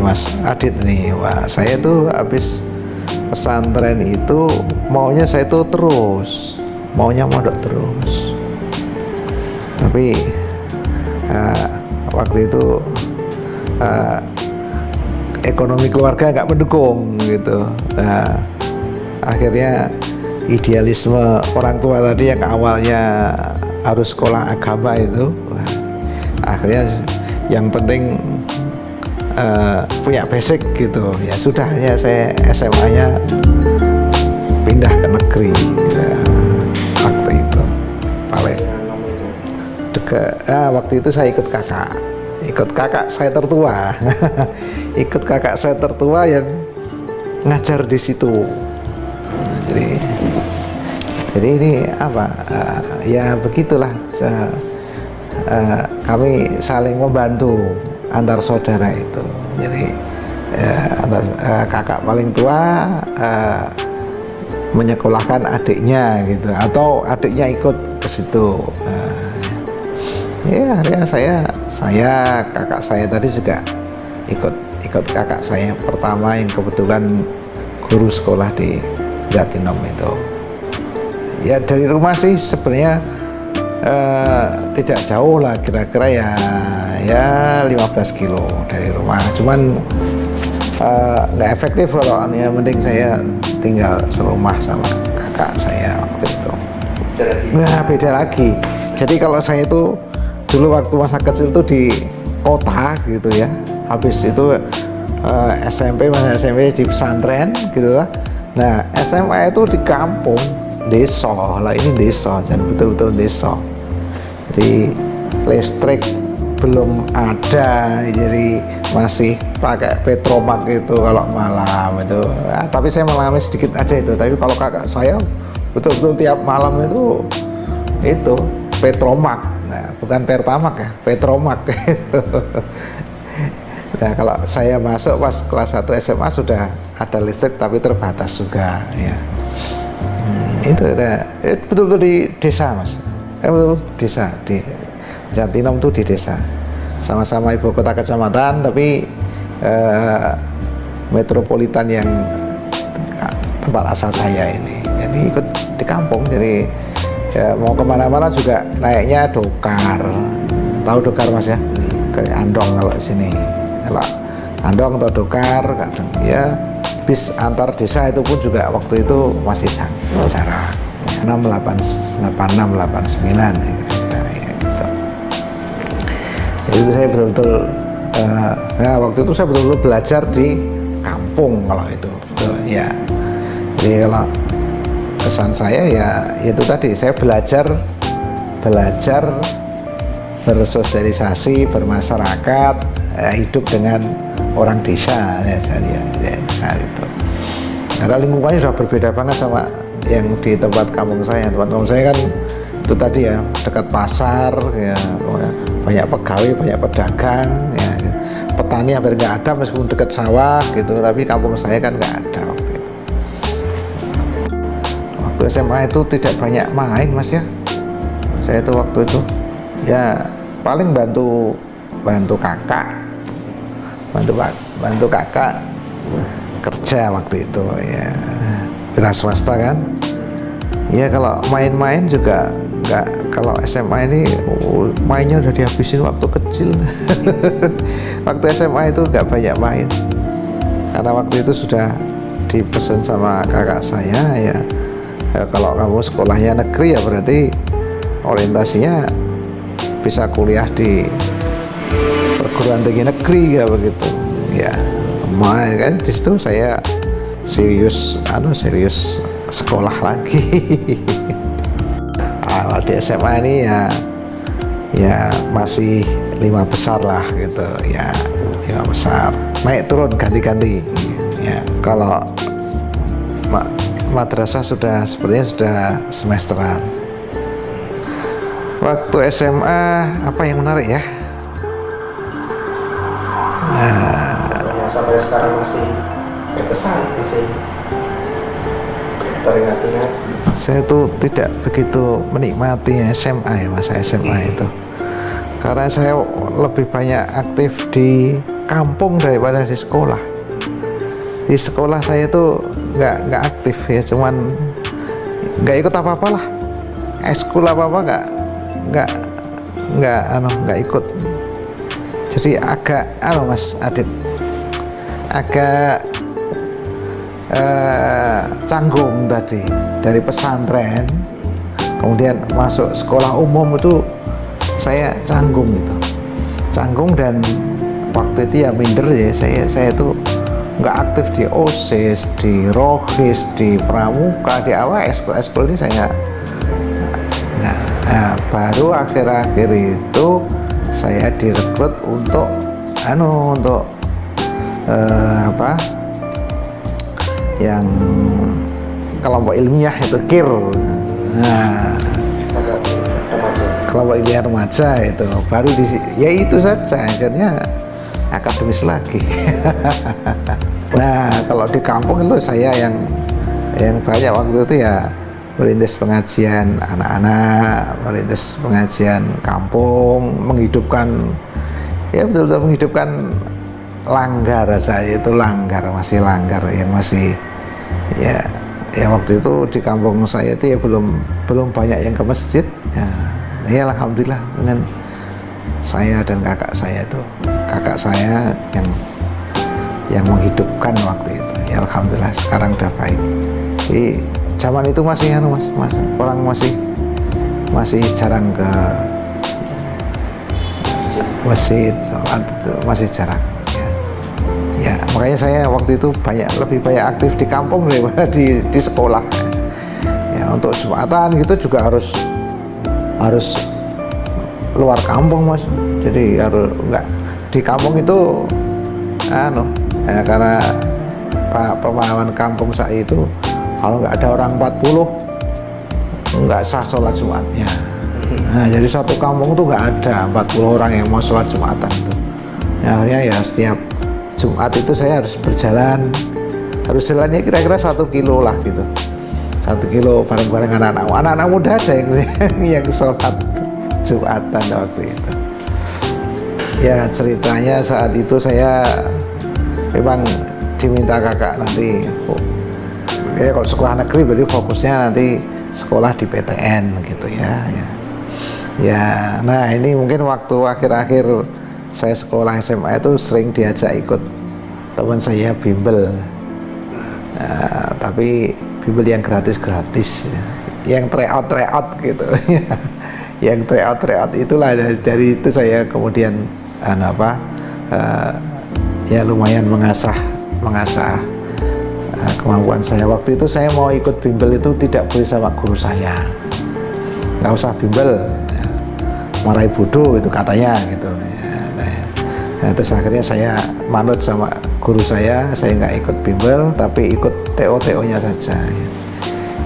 Mas Adit nih, wah saya tuh habis pesantren itu maunya saya tuh terus maunya mondok terus, tapi waktu itu ekonomi keluarga nggak mendukung gitu. Nah, akhirnya idealisme orang tua tadi yang awalnya harus sekolah agama itu, akhirnya yang penting punya basic gitu, ya sudah ya saya SMA-nya pindah ke negeri ya, waktu itu paling waktu itu saya ikut kakak saya tertua ikut kakak saya tertua yang ngajar di situ. Jadi ini apa ya begitulah, kami saling membantu antar saudara itu. Jadi kakak paling tua menyekolahkan adiknya gitu, atau adiknya ikut ke situ. Ya akhirnya saya kakak saya tadi juga ikut kakak saya pertama yang kebetulan guru sekolah di Jatinom itu. Ya dari rumah sih sebenarnya tidak jauh lah, kira-kira ya 15 kilo dari rumah, cuman nggak efektif kalau yang penting saya tinggal serumah sama kakak saya waktu itu. Nah beda lagi. Jadi kalau saya itu dulu waktu masa kecil itu di kota gitu ya, habis itu SMP di pesantren gitu lah. Nah SMA itu di kampung, desa lah, ini desa dan betul-betul desa. Jadi listrik belum ada, jadi masih pakai petromak itu kalau malam itu. Tapi saya mengalami sedikit aja itu. Tapi kalau kakak saya betul-betul tiap malam itu petromak. Nah, bukan pertamak ya, petromak. Nah, kalau saya masuk pas kelas 1 SMA sudah ada listrik tapi terbatas juga ya. Itu betul-betul di desa Mas. Betul desa di Jatinom itu di desa. Sama-sama ibu kota kecamatan tapi metropolitan yang tempat asal saya ini. Jadi ikut di kampung, jadi ya, mau kemana-mana juga naiknya dokar. Tahu dokar Mas ya? Kayak Andong kalau di sini. Kalau Andong atau dokar kadang ya bis antar desa itu pun juga waktu itu masih jarak 8689 ya, gitu. Jadi itu saya betul-betul waktu itu saya betul-betul belajar di kampung kalau itu ya. Jadi kalau kesan saya ya itu tadi, saya belajar bersosialisasi, bermasyarakat, hidup dengan orang desa ya, saat itu. Karena lingkungannya sudah berbeda banget sama yang di tempat kampung saya. Tempat kampung saya kan itu tadi ya, dekat pasar ya, banyak pegawai, banyak pedagang ya, petani hampir nggak ada meskipun dekat sawah gitu, tapi kampung saya kan nggak ada waktu itu. Waktu SMA itu tidak banyak main Mas ya, saya itu waktu itu ya paling bantu kakak kerja waktu itu ya, wira swasta kan ya. Kalau main-main juga nggak, kalau SMA ini mainnya udah dihabisin waktu kecil. Waktu SMA itu nggak banyak main karena waktu itu sudah dipesan sama kakak saya ya, kalau kamu sekolahnya negeri ya berarti orientasinya bisa kuliah di perguruan tinggi negeri ya begitu ya. Main kan di situ saya serius sekolah lagi. Kalau di SMA ini ya masih 5 besar lah gitu ya, 5 besar naik turun ganti-ganti ya. Kalau madrasah sepertinya sudah semesteran. Waktu SMA apa yang menarik ya? Sampai sekarang masih berkesan di sini. Teringat-ingat. Saya tuh tidak begitu menikmati SMA ya, masa SMA itu. Karena saya lebih banyak aktif di kampung daripada di sekolah. Di sekolah saya itu nggak aktif ya, cuman nggak ikut apa-apalah, ekskul apa-apa nggak ikut. Jadi agak Mas Adit, agak canggung tadi dari pesantren kemudian masuk sekolah umum itu saya canggung gitu, canggung, dan waktu itu ya minder ya, saya itu nggak aktif di OSIS, di Rohis, di Pramuka, di awal ekskul ini saya. Nah, baru akhir-akhir itu saya direkrut untuk yang kelompok ilmiah itu KIR. Nah, kelompok ilmiah remaja itu baru ya itu saja, akhirnya akademis lagi. Nah, kalau di kampung itu saya yang banyak waktu itu ya merintis pengajian anak-anak, merintis pengajian kampung, menghidupkan, ya betul-betul menghidupkan langgar. Saya itu masih langgar yang masih ya waktu itu di kampung saya itu ya belum banyak yang ke masjid ya alhamdulillah dengan saya dan kakak saya yang menghidupkan waktu itu ya alhamdulillah sekarang udah baik. Jadi zaman itu masih mas orang masih jarang ke masjid, sholat itu masih jarang ya, makanya saya waktu itu lebih banyak aktif di kampung daripada di sekolah ya. Untuk Jumatan gitu juga harus luar kampung Mas, jadi harus enggak di kampung itu ya, karena pemahaman kampung saya itu kalau nggak ada orang 40 nggak sah sholat Jumatnya. Nah, jadi satu kampung tuh nggak ada 40 orang yang mau sholat Jumatan itu ya, akhirnya ya setiap Jumat itu saya harus jalannya kira-kira 1 kilo lah gitu, 1 kilo bareng-bareng anak-anak muda aja yang sholat Jumatan waktu itu. Ya ceritanya saat itu saya memang diminta kakak nanti ya kalau sekolah negeri berarti fokusnya nanti sekolah di PTN gitu ya. Nah ini mungkin waktu akhir-akhir saya sekolah SMA itu sering diajak ikut teman saya bimbel, tapi bimbel yang gratis ya. Yang tryout gitu. Yang tryout itulah dari itu saya kemudian ya lumayan mengasah kemampuan saya. Waktu itu saya mau ikut bimbel itu tidak boleh sama guru saya, nggak usah bimbel ya, marahi bodoh itu katanya gitu ya. Nah, terus akhirnya saya manut sama guru saya nggak ikut bimbel tapi ikut TO-nya saja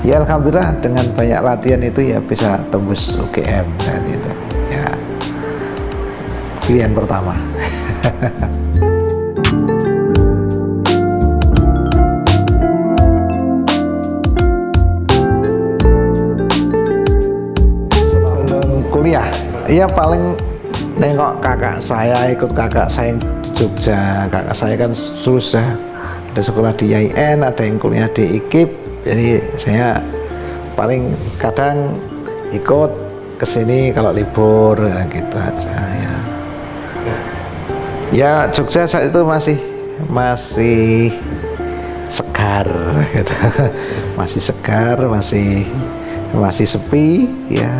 ya. Alhamdulillah dengan banyak latihan itu ya bisa tembus UGM kan itu ya, pilihan pertama. Sebelum kuliah ya paling nengok kakak saya, ikut kakak saya di Jogja. Kakak saya kan sudah ada sekolah di IAIN, ada yang kuliah di IKIP, jadi saya paling kadang ikut kesini kalau libur gitu aja ya. Ya Jogja saat itu masih segar gitu. Masih segar, masih sepi ya,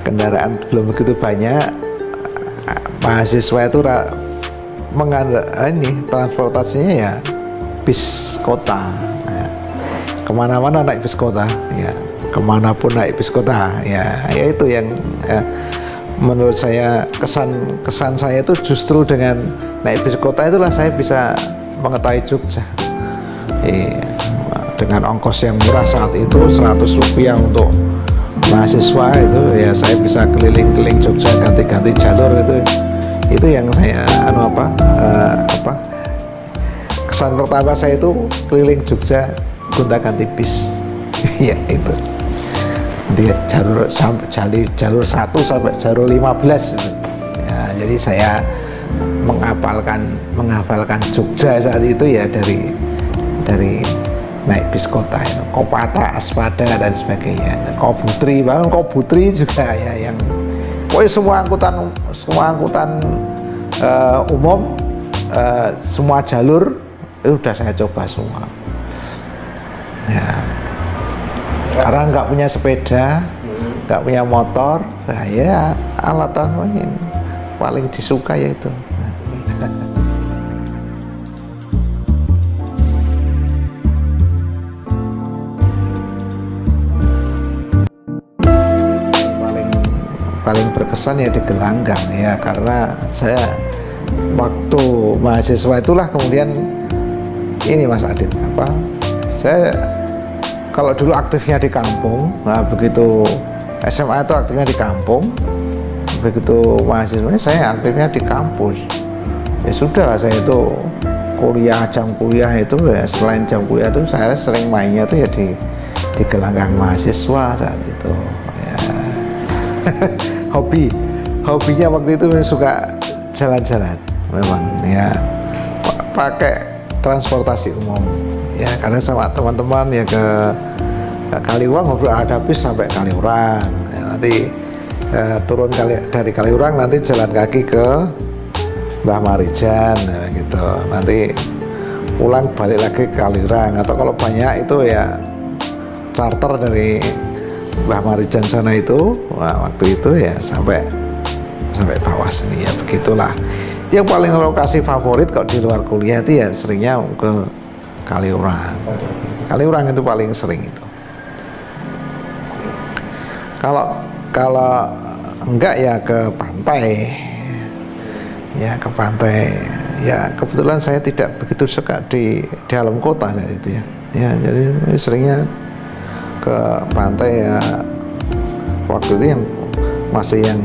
kendaraan belum begitu banyak, mahasiswa itu transportasinya ya bis kota ya. Kemana-mana naik bis kota ya, kemanapun naik bis kota ya itu yang menurut saya kesan saya itu justru dengan naik bis kota itulah saya bisa mengetahui Jogja dengan ongkos yang murah saat itu Rp100 untuk mahasiswa itu ya, saya bisa keliling-keliling Jogja ganti-ganti jalur itu yang saya kesan pertama saya itu keliling Jogja gonta-ganti bis ya itu di jalur 1 sampai jalur 15 gitu. Ya, jadi saya menghafalkan Jogja saat itu ya dari naik bis kota itu, Kopata, Aspada dan sebagainya. Kobutri, bahkan Kobutri juga ya, yang pokoknya semua angkutan umum, semua jalur itu udah saya coba semua. Ya, karena nggak punya sepeda, nggak punya motor, nah ya alat transportasi paling disuka yaitu. Paling berkesan ya di Gelanggang ya, karena saya waktu mahasiswa itulah kemudian ini Mas Adit, saya kalau dulu aktifnya di kampung, nah begitu SMA itu aktifnya di kampung, begitu mahasiswa saya aktifnya di kampus. Ya sudah lah, saya itu jam kuliah itu ya, selain jam kuliah itu saya sering mainnya tuh ya di Gelanggang mahasiswa saat itu ya. Hobinya waktu itu suka jalan-jalan memang ya, pakai transportasi umum ya, karena sama teman-teman ya ke Kaliurang, ngobrol ada bis sampai Kaliurang ya, nanti turun dari Kaliurang nanti jalan kaki ke Mbah Marijan ya, gitu, nanti pulang balik lagi ke Kaliurang, atau kalau banyak itu ya charter dari Mbah Marijan sana itu, waktu itu ya sampai bawah sini ya, begitulah. Yang paling lokasi favorit kalau di luar kuliah itu ya seringnya ke Kaliurang. Kaliurang itu paling sering itu. Kalau enggak ya ke pantai. Ya ke pantai. Ya kebetulan saya tidak begitu suka di dalam kota itu ya. Ya jadi seringnya ke pantai ya, waktu itu yang masih yang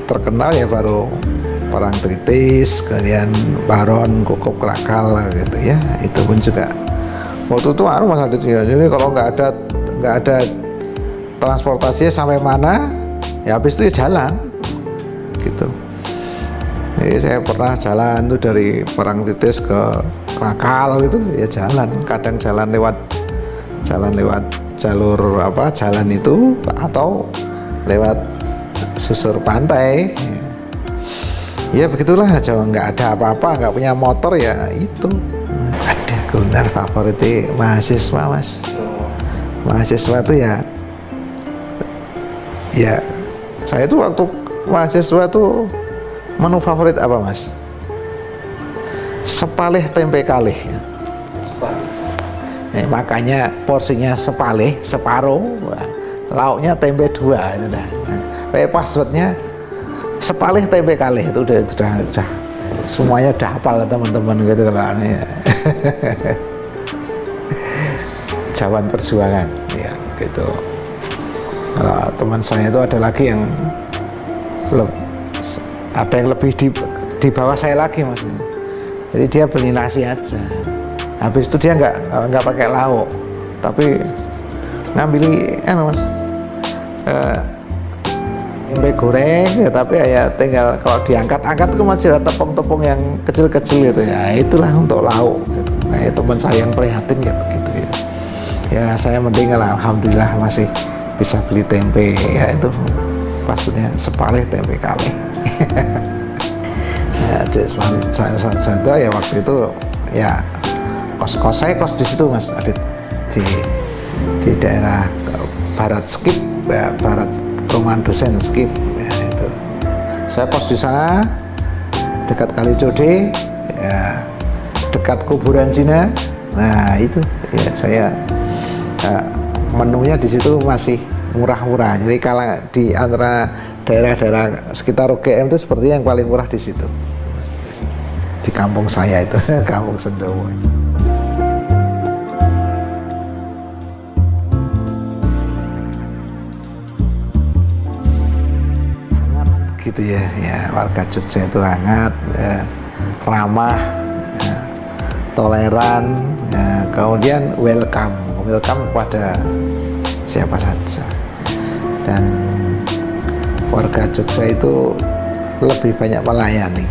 terkenal ya baru Parangtritis, kemudian Baron, Kukup Krakal gitu ya, itu pun juga waktu itu Mas Adit ya, jadi kalau nggak ada transportasinya sampai mana ya habis itu ya jalan gitu. Jadi saya pernah jalan tuh dari Parangtritis ke Krakal itu ya jalan, kadang jalan lewat jalur jalan itu atau lewat susur pantai ya, begitulah aja, nggak ada apa-apa, nggak punya motor ya itu. Ada kuliner favorit mahasiswa Mas, mahasiswa tuh ya saya tuh waktu mahasiswa tuh menu favorit apa Mas? Sepalih tempe kalih. Nah, makanya porsinya separuh, lauknya tempe 2 itu dah. Passwordnya sepalih tempe kalih itu udah semuanya udah hafal teman-teman gitu kalau aneh ya. Jawan perjuangan ya gitu. Kalau teman saya itu ada lagi yang lebih di bawah saya lagi Mas. Jadi dia beli nasi aja. Habis itu dia nggak pakai lauk, tapi ngambil Mas, tempe goreng ya, tapi ya tinggal kalau diangkat-angkat itu masih ada tepung-tepung yang kecil-kecil gitu ya, itulah untuk lauk gitu. Nah, teman saya yang prihatin ya begitu ya. Ya saya mending alhamdulillah masih bisa beli tempe ya, itu maksudnya sepalih tempe kalih. Ya, saya ya waktu itu ya saya kos di situ Mas Adit, di daerah barat Skip ya, barat perumahan dosen Skip ya, itu saya kos di sana dekat Kalicode ya, dekat kuburan Cina. Nah itu ya saya menunya di situ masih murah-murah, jadi kalau di antara daerah-daerah sekitar UGM itu sepertinya yang paling murah di situ, di kampung saya itu. Kampung Sendowo gitu ya, warga Jogja itu hangat ya, ramah ya, toleran ya, kemudian welcome kepada siapa saja, dan warga Jogja itu lebih banyak melayani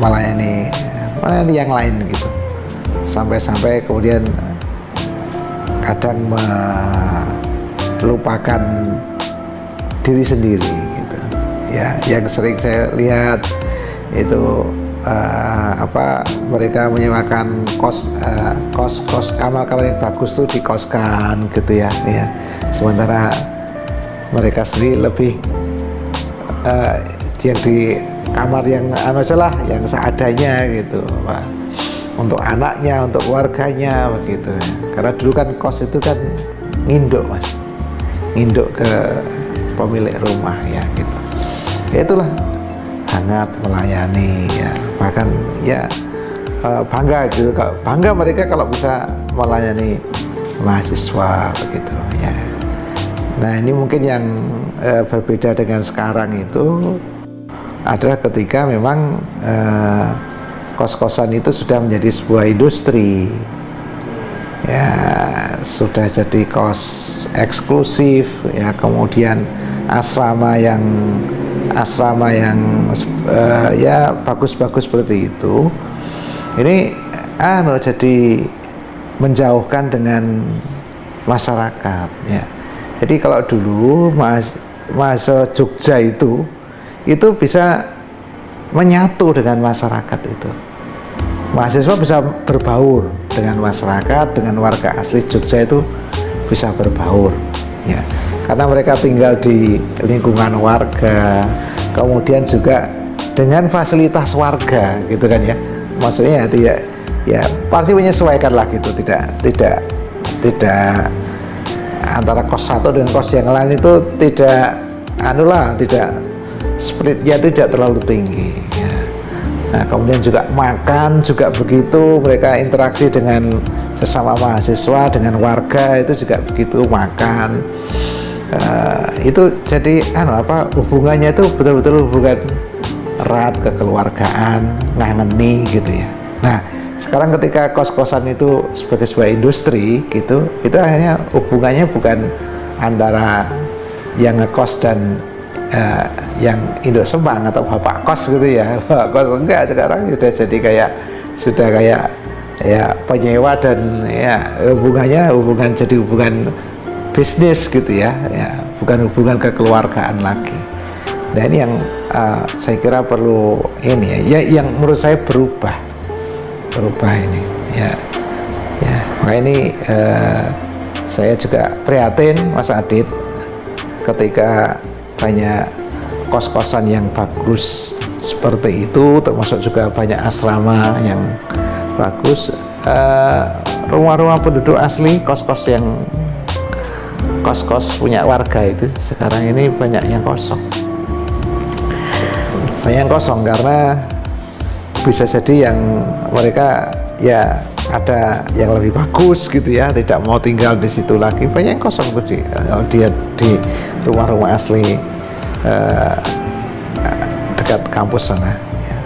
melayani yang lain gitu, sampai kemudian kadang melupakan diri sendiri gitu ya. Yang sering saya lihat itu mereka menyewakan kos kamar yang bagus tuh dikoskan gitu ya. Sementara mereka sendiri lebih yang di kamar yang yang seadanya gitu, Pak, untuk anaknya, untuk keluarganya begitu ya. Karena dulu kan kos itu kan nginduk, Mas, nginduk ke pemilik rumah ya gitu. Ya itulah, hangat melayani ya, bahkan ya bangga gitu, bangga mereka kalau bisa melayani mahasiswa begitu ya. Nah ini mungkin yang berbeda dengan sekarang itu adalah ketika memang kos-kosan itu sudah menjadi sebuah industri ya, sudah jadi kos eksklusif ya, kemudian asrama yang ya bagus-bagus seperti itu. Ini jadi menjauhkan dengan masyarakat ya. Jadi kalau dulu mahasiswa Jogja itu bisa menyatu dengan masyarakat itu. Mahasiswa bisa berbaur dengan masyarakat, dengan warga asli Jogja itu bisa berbaur ya. Karena mereka tinggal di lingkungan warga, kemudian juga dengan fasilitas warga gitu kan ya. Maksudnya ya pasti menyesuaikan lah gitu, tidak antara kos satu dengan kos yang lain itu tidak splitnya tidak terlalu tinggi ya. Nah kemudian juga makan juga begitu, mereka interaksi dengan sesama mahasiswa, dengan warga itu juga begitu makan. Itu jadi hubungannya itu betul-betul hubungan erat, kekeluargaan, ngangeni gitu ya. Nah sekarang ketika kos-kosan itu sebagai sebuah industri gitu, itu akhirnya hubungannya bukan antara yang ngekos dan yang induk sembang atau bapak kos gitu ya. Bapak kos enggak, sekarang sudah kayak ya penyewa, dan ya hubungan jadi hubungan bisnis gitu ya, bukan hubungan kekeluargaan lagi. Nah ini yang saya kira perlu ini ya, yang menurut saya berubah ini ya. Maka ini saya juga prihatin, Mas Adit, ketika banyak kos-kosan yang bagus seperti itu, termasuk juga banyak asrama yang bagus, rumah-rumah penduduk asli, kos-kos punya warga itu sekarang ini banyak yang kosong karena bisa jadi yang mereka ya ada yang lebih bagus gitu ya, tidak mau tinggal di situ lagi, banyak yang kosong tuh dia di rumah-rumah asli dekat kampus sana ya.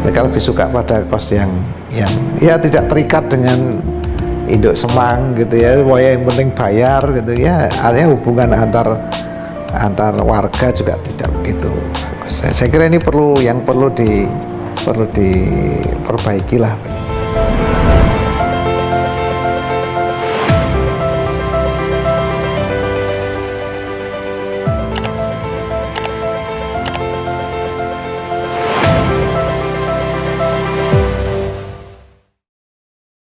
Mereka lebih suka pada kos yang ya tidak terikat dengan induk semang gitu ya, yang penting bayar gitu ya. Artinya hubungan antar warga juga tidak begitu bagus. Saya kira ini perlu diperbaiki lah.